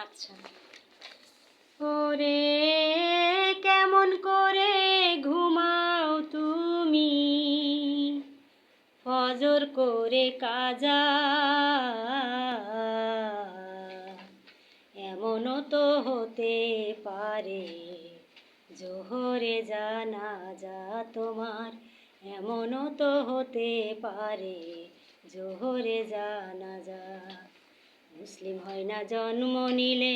আচ্ছা। ওরে কেমন করে ঘুমাও তুমি, ফজর করে কাজা, এমনও তো হতে পারে জোহরে জানাজা তোমার, এমনও তো হতে পারে জোহরে জানাজা। মুসলিম হয় না জন্ম নিলে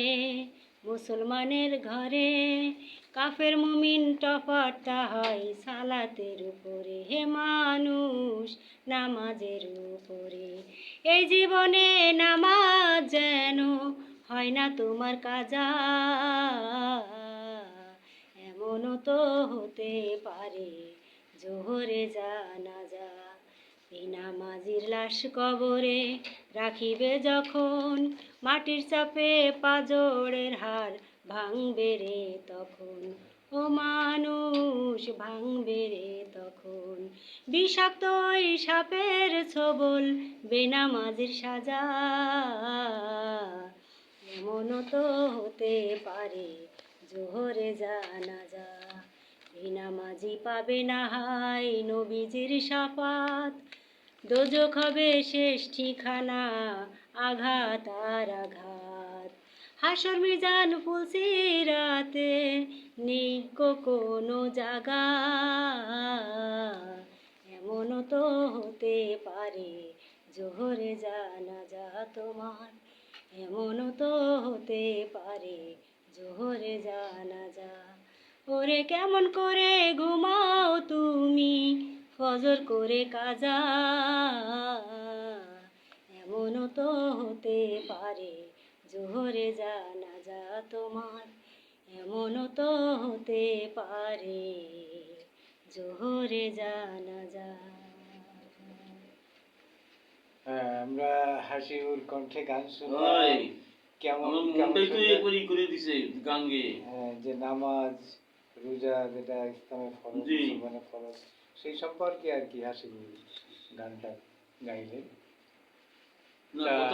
মুসলমানের ঘরে, কাফের মুমিন টপারটা হয় সালাতের উপরে, হে মানুষ নামাজের উপরে। এই জীবনে নামাজ যেন হয় না তোমার কাজা, এমনও তো হতে পারে জোহরে জানাজা। এই নামাজির লাশ কবরে রাখিবে যখন, মাটির চাপে পাজরের হাড় ভাঙবে রে তখন, ও মানুষ ভাঙবে রে তখন। বিষাক্ত ওই সাপের ছোবল বেনামাজির সাজা, এমনও তো হতে পারে জোহরে জানাজা। বেনামাজি পাবে না হাই নবীজির শাফাত, দোজখ হবে শেষ ঠিকানা, আঘাত আর আঘাত। হাসর মিজান ফুলসিরাতে নেই কোনো জাগা, এমনও তো হতে পারে জোহরে জানাজা তোমার, এমনও তো হতে পারে জোহরে জানাজা। ওরে কেমন করে ঘুমাও তুমি, ফজর করে কাজা, এমনও তো হতে পারে জোহরে জানাজা তোমার, এমনও তো হতে পারে জোহরে জানাজা। আমরা হাসিবুর কণ্ঠে গান শুনলাম। কেমন গান গেয়ে যে নামাজ রোজা যেটা ইসলামের ফরজ, মুসলমানের ফরজ, সেই সম্পর্কে আর কি হাসিবুর গানটা গাইলেন।